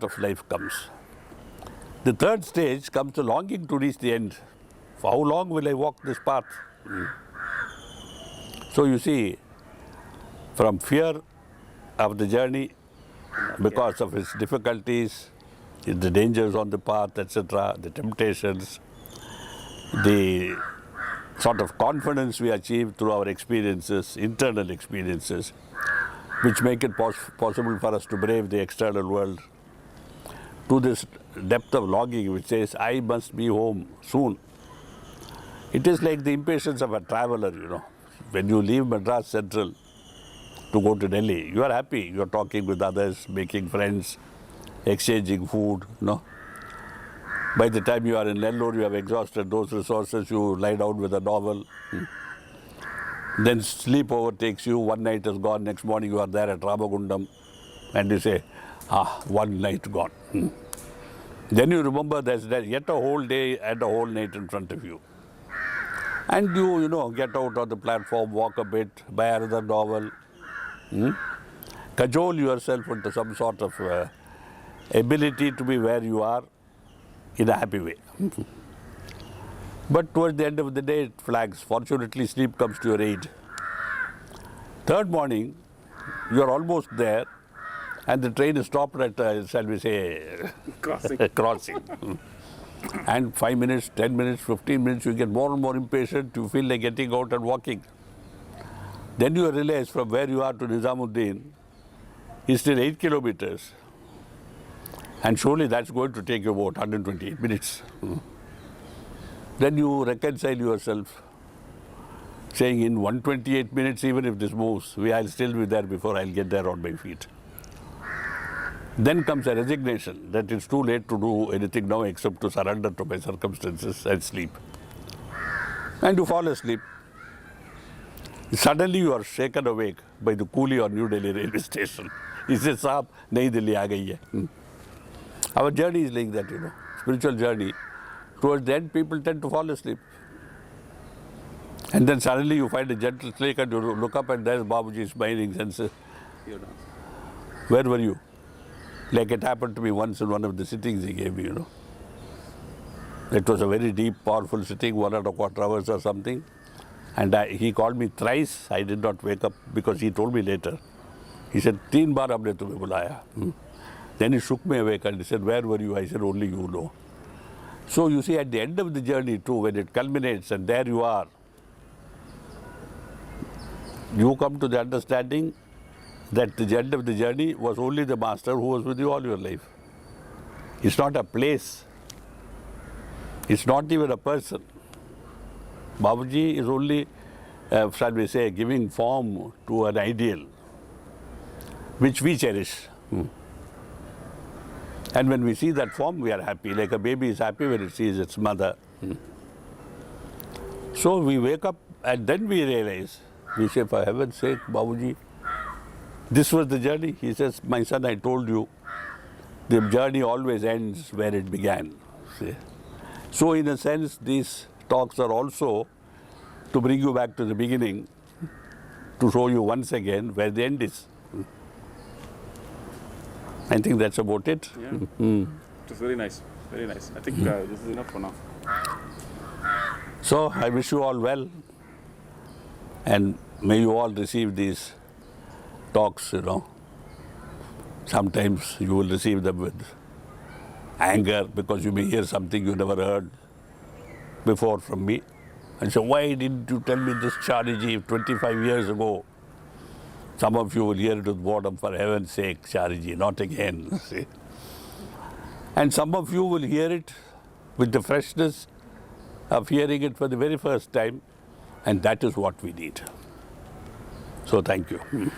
of life comes. The third stage comes to longing to reach the end. For how long will I walk this path? So you see, from fear of the journey, because of its difficulties, the dangers on the path, etc., the temptations, the sort of confidence we achieve through our experiences, internal experiences, which make it possible for us to brave the external world, to this depth of longing which says, I must be home soon. It is like the impatience of a traveler, you know. When you leave Madras Central to go to Delhi, you are happy. You are talking with others, making friends, exchanging food, you know. By the time you are in Nellore, you have exhausted those resources, you lie down with a novel. Then sleep overtakes you, one night is gone, next morning you are there at Ramagundam and you say, one night gone. Then you remember there's yet a whole day and a whole night in front of you. And you know, get out on the platform, walk a bit, buy another novel, cajole yourself into some sort of ability to be where you are in a happy way. But towards the end of the day, it flags. Fortunately, sleep comes to your aid. Third morning, you are almost there, and the train is stopped at, shall we say, crossing. And 5 minutes, 10 minutes, 15 minutes, you get more and more impatient. You feel like getting out and walking. Then you realize from where you are to Nizamuddin is still 8 kilometers. And surely that's going to take you about 128 minutes. Then you reconcile yourself, saying in 128 minutes, even if this moves, I'll still be there before I'll get there on my feet. Then comes a resignation that it's too late to do anything now except to surrender to my circumstances and sleep. And you fall asleep. Suddenly you are shaken awake by the coolie on New Delhi railway station. He says, Saab, nahi Delhi aa gayi hai. Our journey is like that, you know, spiritual journey. Towards the end, people tend to fall asleep. And then suddenly you find a gentle click and you look up and there's Babuji smiling and says, where were you? Like it happened to me once in one of the sittings he gave me, you know. It was a very deep, powerful sitting, 1.25 hours or something. And he called me thrice. I did not wake up because he told me later. He said, 3 baar humne tumhe bulaya. Then he shook me awake and he said, where were you? I said, only you know. So you see, at the end of the journey too, when it culminates and there you are, you come to the understanding that the end of the journey was only the Master who was with you all your life. It's not a place. It's not even a person. Babuji is only, shall we say, giving form to an ideal, which we cherish. And when we see that form, we are happy. Like a baby is happy when it sees its mother. So we wake up and then we realize, we say, for heaven's sake, Babuji, this was the journey. He says, my son, I told you, the journey always ends where it began. See? So in a sense, these talks are also to bring you back to the beginning, to show you once again where the end is. I think that's about it. Yeah. It was very nice. Very nice. I think this is enough for now. So I wish you all well, and may you all receive these talks, you know. Sometimes you will receive them with anger because you may hear something you never heard before from me. And so why didn't you tell me this Chariji 25 years ago? Some of you will hear it with boredom, for heaven's sake, Chariji, not again. See? And some of you will hear it with the freshness of hearing it for the very first time, and that is what we need. So thank you.